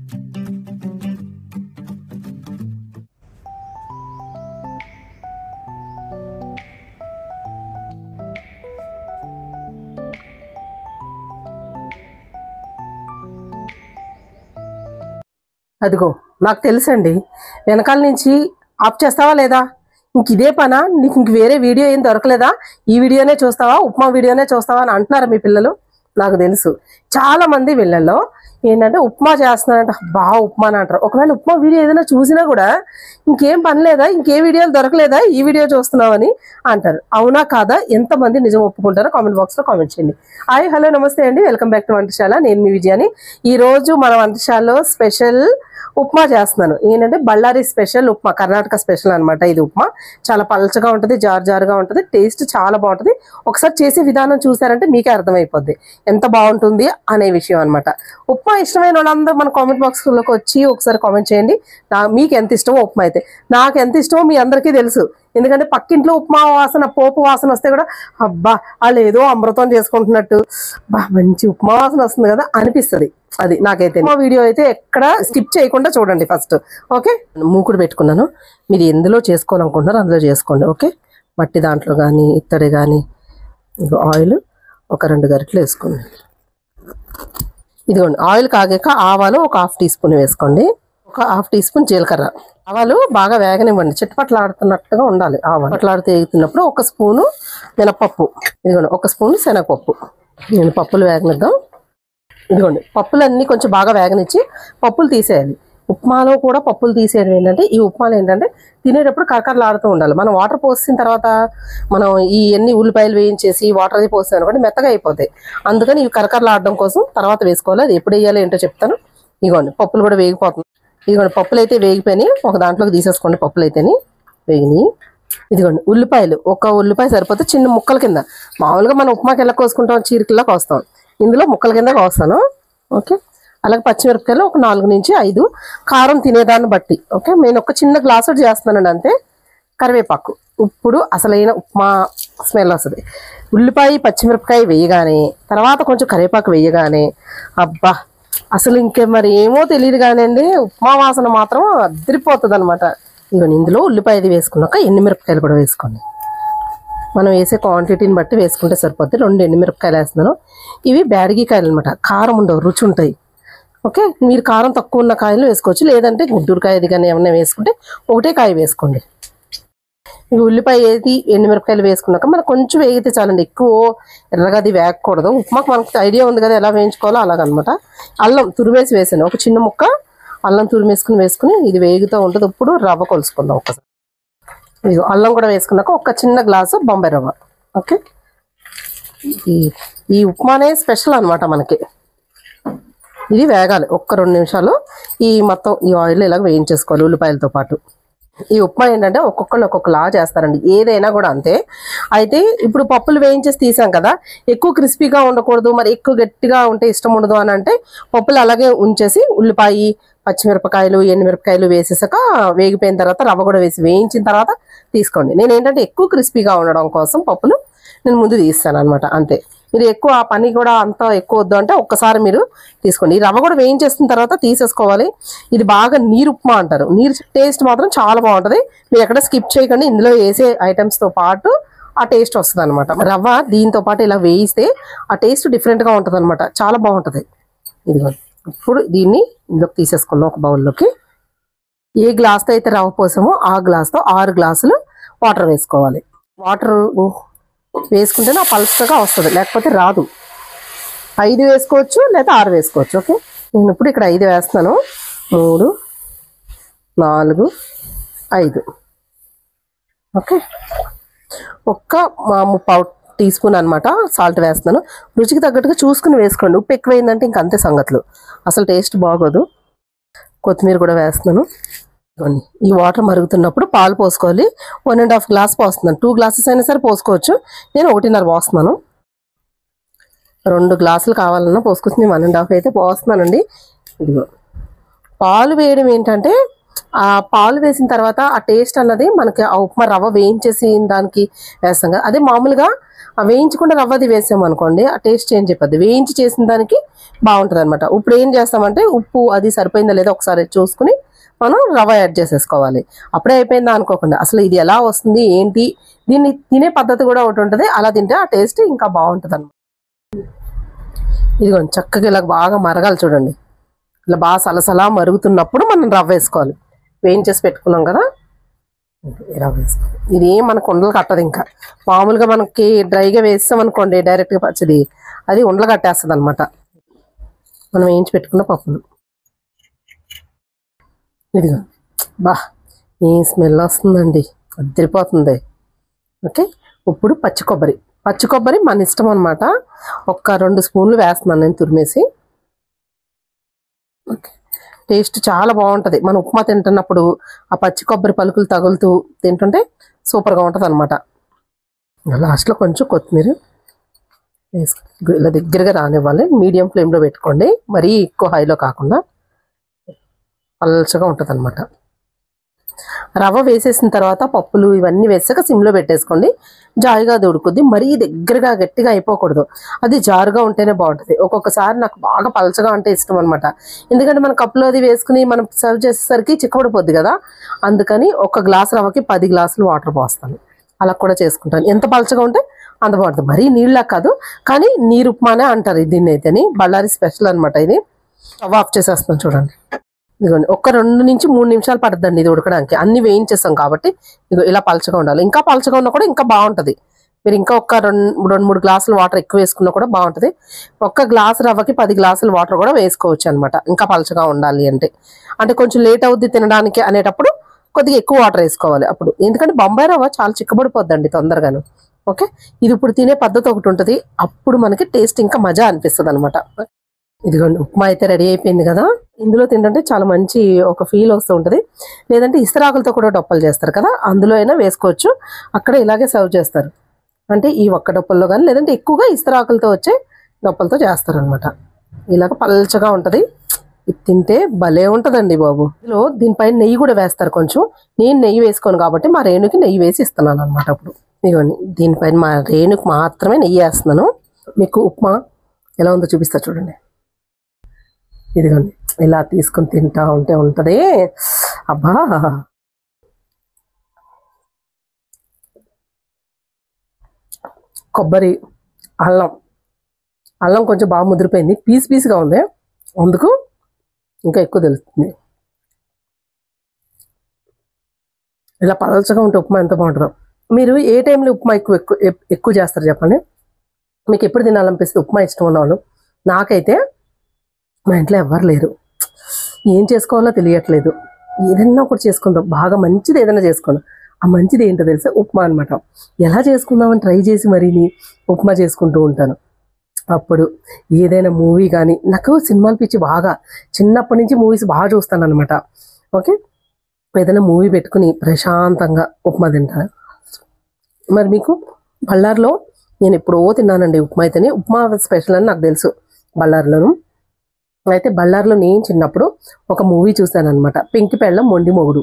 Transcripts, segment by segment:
అదిగో నాకు తెలుసండి, వెనకాల నుంచి ఆఫ్ చేస్తావా లేదా? ఇంక ఇదే పనా నీకు? ఇంక వేరే వీడియో ఏం దొరకలేదా? ఈ వీడియోనే చూస్తావా, ఉప్మా వీడియోనే చూస్తావా అని అంటున్నారు మీ పిల్లలు. నాకు తెలుసు చాలా మంది వీళ్ళల్లో ఏంటంటే ఉప్మా చేస్తున్నారంట, బాగా ఉప్మా అని అంటారు. ఒకవేళ ఉప్మా వీడియో ఏదైనా చూసినా కూడా ఇంకేం పని లేదా, ఇంకే వీడియోలు దొరకలేదా, ఈ వీడియో చూస్తున్నావని అంటారు. అవునా కాదా? ఎంతమంది నిజం ఒప్పుకుంటారో కామెంట్ బాక్స్ లో కామెంట్ చేయండి. హాయ్, హలో, నమస్తే అండి, వెల్కమ్ బ్యాక్ టు వంటశాల. నేను మీ విజయాని. ఈ రోజు మన వంటశాలలో స్పెషల్ ఉప్మా చేస్తున్నాను. ఏంటంటే బళ్ళారి స్పెషల్ ఉప్మా, కర్ణాటక స్పెషల్ అనమాట. ఇది ఉప్మా చాలా పలచగా ఉంటుంది, జారుగా ఉంటుంది, టేస్ట్ చాలా బాగుంటుంది. ఒకసారి చేసే విధానం చూసారంటే మీకే అర్థమైపోద్ది ఎంత బాగుంటుంది అనే విషయం అనమాట. ఉప్మా ఇష్టమైన వాళ్ళందరూ మన కామెంట్ బాక్స్లోకి వచ్చి ఒకసారి కామెంట్ చేయండి. మీకు ఎంత ఇష్టమో ఉప్మా అయితే. నాకు ఎంత ఇష్టమో మీ అందరికీ తెలుసు. ఎందుకంటే పక్కింట్లో ఉప్మా వాసన, పోపు వాసన వస్తే కూడా అబ్బా వాళ్ళు ఏదో అమృతం చేసుకుంటున్నట్టు బా మంచి ఉప్మా వాసన వస్తుంది కదా అనిపిస్తుంది. అది నాకైతే. మా వీడియో అయితే ఎక్కడ స్కిప్ చేయకుండా చూడండి ఫస్ట్. ఓకే, మూకుడు పెట్టుకున్నాను. మీరు ఎందులో చేసుకోవాలనుకుంటున్నారో అందులో చేసుకోండి. ఓకే, మట్టి దాంట్లో కానీ ఇత్తడి కానీ. ఆయిల్ ఒక 2 గరిటెలు వేసుకోండి. ఇదిగోండి, ఆయిల్ కాగాక ఆవాలు ఒక 1/2 టీ స్పూన్ వేసుకోండి. ఒక 1/2 టీ స్పూన్ జీలకర్ర. ఆవాలు బాగా వేగనివ్వండి, చిట్టపట్లాడుతున్నట్టుగా ఉండాలి. ఆవాలు పట్లాడుతూ వేగుతున్నప్పుడు 1 స్పూను మినపప్పు, ఇదిగోండి 1 స్పూన్ శనగపప్పు. నేను పప్పులు వేగనిద్దాం. ఇదిగోండి, పప్పులన్నీ కొంచెం బాగా వేగనిచ్చి పప్పులు తీసేయాలి. ఉప్మాలో కూడా పప్పులు తీసేయడం ఏంటంటే, ఈ ఉప్మాలు ఏంటంటే తినేటప్పుడు కరకరలాడుతూ ఉండాలి. మనం వాటర్ పోసిన తర్వాత మనం ఈ ఎన్ని ఉల్లిపాయలు వేయించేసి వాటర్ అది పోస్తాం అనుకోండి మెత్తగా అయిపోతాయి. అందుకని ఇవి కరకరలాడడం కోసం తర్వాత వేసుకోవాలి. అది ఎప్పుడు వేయాలి ఏంటో చెప్తాను. ఇదిగోండి, పప్పులు కూడా వేగిపోతుంది. ఇదిగోండి, పప్పులు అయితే వేగిపోయినాయి. ఒక దాంట్లోకి తీసేసుకోండి. పప్పులు అయితేనే వేగినాయి. ఇదిగోండి, ఉల్లిపాయలు 1 ఉల్లిపాయ సరిపోతే చిన్న ముక్కల కింద. మామూలుగా మనం ఉప్మాకి ఎలా కోసుకుంటాం, చీరికల్లా కోస్తాం. ఇందులో ముక్కల కింద కోస్తాను. ఓకే, అలాగే పచ్చిమిరపకాయలు ఒక 4 నుంచి 5, కారం తినేదాన్ని బట్టి. ఓకే, నేను ఒక చిన్న గ్లాసు చేస్తున్నానండి అంతే. కరివేపాకు. ఇప్పుడు అసలైన ఉప్మా స్మెల్ వస్తుంది. ఉల్లిపాయ పచ్చిమిరపకాయ వేయగానే తర్వాత కొంచెం కరివేపాకు వేయగానే అబ్బా అసలు ఇంకే మరి ఏమో తెలియదు కానివ్వండి, ఉప్మా వాసన మాత్రం అదిరిపోతుంది అనమాట. ఇదిగోండి, ఇందులో ఉల్లిపాయ అది వేసుకున్నాక ఎండుమిరపకాయలు కూడా వేసుకోండి. మనం వేసే క్వాంటిటీని బట్టి వేసుకుంటే సరిపోద్ది. 2 ఎండుమిరపకాయలు వేస్తున్నాను. ఇవి బ్యాడిగికాయలు అనమాట, కారం ఉండవు, రుచి ఉంటాయి. ఓకే, మీరు కారం తక్కువ ఉన్న కాయలు వేసుకోవచ్చు, లేదంటే గుంటూరుకాయ అది కానీ ఏమన్నా వేసుకుంటే 1 కాయ వేసుకోండి. ఇవి ఉల్లిపాయ వేసి ఎండుమిరపకాయలు వేసుకున్నాక మనకు కొంచెం వేగితే చాలండి, ఎక్కువ ఎర్రగా అది వేగకూడదు. ఉప్మాకు మనకు ఐడియా ఉంది కదా ఎలా వేయించుకోవాలో అలాగనమాట. అల్లం తురిమేసి వేసాను, ఒక చిన్న ముక్క అల్లం వేసుకుని ఇది వేగుతూ ఉంటుంది. ఇప్పుడు రవ్వ కొలుసుకుందాం ఒకసారి. ఇది అల్లం కూడా వేసుకున్నాక ఒక చిన్న గ్లాసు బొంబాయి రవ్వ. ఓకే, ఈ ఉప్మానే స్పెషల్ అనమాట మనకి. ఇది వేగాలి 1-2 నిమిషాలు. ఈ మొత్తం ఈ ఆయిల్ ఇలాగ వేయించేసుకోవాలి ఉల్లిపాయలతో పాటు. ఈ ఉప్మా ఏంటంటే ఒక్కొక్కళ్ళు ఒక్కొక్కలా చేస్తారండి, ఏదైనా కూడా అంతే. అయితే ఇప్పుడు పప్పులు వేయించేసి తీసాం కదా, ఎక్కువ క్రిస్పీగా ఉండకూడదు, మరి ఎక్కువ గట్టిగా ఉంటే ఇష్టం ఉండదు అని అంటే పప్పులు అలాగే ఉంచేసి ఉల్లిపాయ పచ్చిమిరపకాయలు ఎండుమిరపకాయలు వేసేసాక వేగిపోయిన తర్వాత రవ్వ కూడా వేసి వేయించిన తర్వాత తీసుకోండి. నేను ఏంటంటే ఎక్కువ క్రిస్పీగా ఉండడం కోసం పప్పులు నేను ముందు తీస్తాను అనమాట, అంతే. మీరు ఎక్కువ ఆ పని కూడా అంత ఎక్కువ వద్దు అంటే ఒక్కసారి మీరు తీసుకోండి. ఈ రవ్వ కూడా వేయించేసిన తర్వాత తీసేసుకోవాలి. ఇది బాగా నీరు ఉప్మా అంటారు. నీరు టేస్ట్ మాత్రం చాలా బాగుంటుంది. మీరు ఎక్కడ స్కిప్ చేయకండి, ఇందులో వేసే ఐటమ్స్తో పాటు ఆ టేస్ట్ వస్తుంది అనమాట. రవ్వ దీంతో పాటు ఇలా వేయిస్తే ఆ టేస్ట్ డిఫరెంట్గా ఉంటుంది అనమాట, చాలా బాగుంటుంది. ఇదిగో ఇప్పుడు దీన్ని ఇందులోకి తీసేసుకున్నాం ఒక బౌల్లోకి. ఏ గ్లాస్తో అయితే రవ్వ పోసామో ఆ గ్లాస్తో 6 గ్లాసులు వాటర్ వేసుకోవాలి. వాటర్ వేసుకుంటేనే ఆ పలుచగా వస్తుంది, లేకపోతే రాదు. 5 వేసుకోవచ్చు లేదా 6 వేసుకోవచ్చు. ఓకే, నేను ఇప్పుడు ఇక్కడ 5 వేస్తున్నాను. 3, 4, 5. ఓకే, ఒక్క 1/4 టీ స్పూన్ అనమాట సాల్ట్ వేస్తున్నాను. రుచికి తగ్గట్టుగా చూసుకుని వేసుకోండి. ఉప్పు ఎక్కువైందంటే ఇంక అంతే సంగతులు, అసలు టేస్ట్ బాగోదు. కొత్తిమీర కూడా వేస్తున్నాను. ఈ వాటర్ మరుగుతున్నప్పుడు పాలు పోసుకోవాలి. 1.5 గ్లాస్ పోస్తున్నాను. 2 గ్లాసెస్ అయినా సరే పోసుకోవచ్చు. నేను 1.5 పోస్తున్నాను. 2 గ్లాసులు కావాలన్నా పోసుకోవచ్చు. నేను 1.5 అయితే పోస్తున్నానండి. ఇదిగో పాలు వేయడం ఏంటంటే ఆ పాలు వేసిన తర్వాత ఆ టేస్ట్ అన్నది మనకి ఆ ఉప్మా రవ్వ వేయించేసి దానికి వేస్తాం కదా, అదే మామూలుగా వేయించకుండా రవ్వది వేసాం అనుకోండి ఆ టేస్ట్ చేంజ్ అయిపోద్ది. వేయించి చేసిన దానికి బాగుంటుంది అనమాట. ఇప్పుడు ఏం చేస్తామంటే ఉప్పు అది సరిపోయిందా లేదా ఒకసారి చూసుకుని మనం రవ్వ యాడ్ చేసేసుకోవాలి. అప్పుడే అయిపోయిందా అనుకోకుండా అసలు ఇది ఎలా వస్తుంది ఏంటి, దీన్ని తినే పద్ధతి కూడా ఒకటి ఉంటుంది. అలా తింటే ఆ టేస్ట్ ఇంకా బాగుంటుంది అనమాట. ఇదిగోండి చక్కగా ఇలా బాగా మరగాలి చూడండి. ఇలా బాగా సలసలా మరుగుతున్నప్పుడు మనం రవ్వ వేసుకోవాలి. వేయించేసి పెట్టుకున్నాం కదా, రవ్వ వేసుకోవాలి. ఇది ఏం మనకు ఉండలు కట్టదు. ఇంకా మామూలుగా మనకి డ్రైగా వేస్తాం అనుకోండి డైరెక్ట్గా పచ్చిది, అది ఉండలు కట్టేస్తుంది అనమాట. మనం వేయించి పెట్టుకున్న పప్పులు ఇదిగో బా ఏం స్మెల్ వస్తుందండి, అదిరిపోతుంది. ఓకే, ఇప్పుడు పచ్చి కొబ్బరి మన ఇష్టం అనమాట. ఒక 2 స్పూన్లు వేస్తున్నాను నేను తురిమేసి. ఓకే, టేస్ట్ చాలా బాగుంటుంది. మనం ఉప్మా తింటున్నప్పుడు ఆ పచ్చి కొబ్బరి పలుకులు తగులుతూ తింటుంటే సూపర్గా ఉంటుంది అనమాట. లాస్ట్లో కొంచెం కొత్తిమీర వేసుకుని ఇలా దగ్గరగా రానివ్వాలి. మీడియం ఫ్లేమ్లో పెట్టుకోండి, మరీ ఎక్కువ హైలో కాకుండా పల్చగా ఉంటుంది అనమాట. రవ్వ వేసేసిన తర్వాత పప్పులు ఇవన్నీ వేసాక సిమ్లో పెట్టేసుకోండి. జాయిగా అది ఉడుకుద్ది. మరీ దగ్గరగా గట్టిగా అయిపోకూడదు, అది జారుగా ఉంటేనే బాగుంటుంది. ఒక్కొక్కసారి నాకు బాగా పలచగా అంటే ఇష్టం అనమాట. ఎందుకంటే మన కప్పులో అది వేసుకుని మనం సర్వ్ చేసేసరికి చిక్కబడిపోద్ది కదా, అందుకని 1 గ్లాస్ రవ్వకి 10 గ్లాసులు వాటర్ పోస్తాను. అలా కూడా చేసుకుంటాను. ఎంత పలచగా ఉంటే అంత బాగుంటుంది. మరీ నీళ్ళ కాదు, కానీ నీరు ఉప్మానే అంటారు దీన్ని అయితేని. బళ్ళారి స్పెషల్ అనమాట ఇది. స్టవ్ ఆఫ్ చేసేస్తున్నాను చూడండి. ఇదిగోండి ఒక 2 నుంచి 3 నిమిషాలు పడుతుందండి ఇది ఉడకడానికి. అన్ని వేయించేస్తాం కాబట్టి ఇదిగో ఇలా పలచగా ఉండాలి. ఇంకా పలచగా ఉన్నా కూడా ఇంకా బాగుంటుంది. మీరు ఇంకా ఒక 2-3 గ్లాసులు వాటర్ ఎక్కువ వేసుకున్నా కూడా బాగుంటుంది. 1 గ్లాసు రవ్వకి 10 గ్లాసులు వాటర్ కూడా వేసుకోవచ్చు అనమాట. ఇంకా పలచగా ఉండాలి అంటే కొంచెం లేట్ అవుద్ది తినడానికి అనేటప్పుడు కొద్దిగా ఎక్కువ వాటర్ వేసుకోవాలి అప్పుడు. ఎందుకంటే బొంబాయి రవ్వ చాలా చిక్కబడిపోద్దండి తొందరగాను. ఓకే, ఇది ఇప్పుడు తినే పద్ధతి ఒకటి ఉంటుంది. అప్పుడు మనకి టేస్ట్ ఇంకా మజా అనిపిస్తుంది అనమాట. ఇదిగోండి ఉప్మా అయితే రెడీ అయిపోయింది కదా. ఇందులో తింటుంటే చాలా మంచి ఒక ఫీల్ వస్తూ ఉంటుంది. లేదంటే ఇస్తరాకులతో కూడా డొప్పలు చేస్తారు కదా, అందులో అయినా వేసుకోవచ్చు. అక్కడ ఇలాగే సర్వ్ చేస్తారు. అంటే ఈ ఒక్క డొప్పల్లో కానీ లేదంటే ఎక్కువగా ఇస్తరాకులతో వచ్చే డొప్పలతో చేస్తారు అనమాట. ఇలాగ పల్చగా ఉంటుంది. ఇది తింటే భలే ఉంటుందండి బాబు. ఇందులో దీనిపైన నెయ్యి కూడా వేస్తారు కొంచెం. నేను నెయ్యి వేసుకోను కాబట్టి మా రేణుకి నెయ్యి వేసి ఇస్తున్నాను అనమాట. అప్పుడు ఇదిగోండి దీనిపైన మా రేణుకి మాత్రమే నెయ్యి వేస్తున్నాను. మీకు ఉప్మా ఎలా ఉందో చూపిస్తా చూడండి. ఇదిగోండి ఇలా తీసుకొని తింటా ఉంటే ఉంటుంది. అబ్బా, కొబ్బరి అల్లం కొంచెం బాగా ముదిరిపోయింది, పీస్గా ఉంది, అందుకు ఇంకా ఎక్కువ తెలుస్తుంది. ఇలా పలచగా ఉంటే ఉప్మా ఎంత బాగుంటుందో. మీరు ఏ టైంలో ఉప్మా ఎక్కువ చేస్తారు చెప్పండి. మీకు ఎప్పుడు తినాలనిపిస్తుంది ఉప్మా ఇష్టం ఉన్నవాళ్ళు? నాకైతే మా ఇంట్లో ఎవ్వరు లేరు, ఏం చేసుకోవాలో తెలియట్లేదు. ఏదైనా ఒకటి చేసుకుందాం, బాగా మంచిది ఏదైనా చేసుకుందాం. ఆ మంచిది ఏంటో తెలిసే ఉప్మా అనమాట. ఎలా చేసుకుందామని ట్రై చేసి మరీని ఉప్మా చేసుకుంటూ ఉంటాను. అప్పుడు ఏదైనా మూవీ కానీ, నాకు సినిమాలు పిచ్చి బాగా, చిన్నప్పటి నుంచి మూవీస్ బాగా చూస్తాను అనమాట. ఓకే, ఏదైనా మూవీ పెట్టుకుని ప్రశాంతంగా ఉప్మా తింటాను. మరి మీకు బళ్ళారిలో నేను ఎప్పుడో తిన్నానండి ఉప్మా అయితేనే. ఉప్మా స్పెషల్ అని నాకు తెలుసు బళ్ళారిలోను. అయితే బళ్ళారిలో నేను చిన్నప్పుడు ఒక మూవీ చూశాను అనమాట, పెంకి పెళ్ళం మొండి మొగుడు.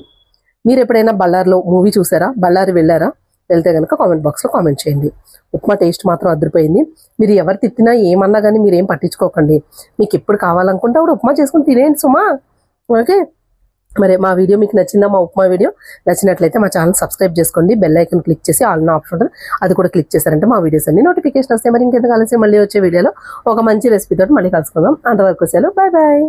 మీరు ఎప్పుడైనా బళ్ళారిలో మూవీ చూసారా? బళ్ళారి వెళ్ళారా? వెళ్తే కనుక కామెంట్ బాక్స్లో కామెంట్ చేయండి. ఉప్మా టేస్ట్ మాత్రం అదిరిపోయింది. మీరు ఎవరు తిట్టినా ఏమన్నా కానీ మీరు ఏం పట్టించుకోకండి. మీకు ఎప్పుడు కావాలనుకుంటే అప్పుడు ఉప్మా చేసుకుని తినేయండి సుమా. ఓకే, మరి మా వీడియో మీకు నచ్చిందా? మా ఉప్మా వీడియో నచ్చినట్లయితే మా ఛానల్ సబ్స్క్రైబ్ చేసుకోండి. బెల్ ఐకన్ క్లిక్ చేసి ఆల్ నా ఆప్షన్ ఉంటుంది, అది కూడా క్లిక్ చేశారంటే మా వీడియోస్ అన్ని నోటిఫికేషన్ వస్తాయి. మరి ఇంకెందుకు కలిసి మళ్ళీ వచ్చే వీడియోలో ఒక మంచి రెసిపీతో మళ్ళీ కలుసుకుందాం. అంతవరకు సెలవు, బాయ్ బాయ్.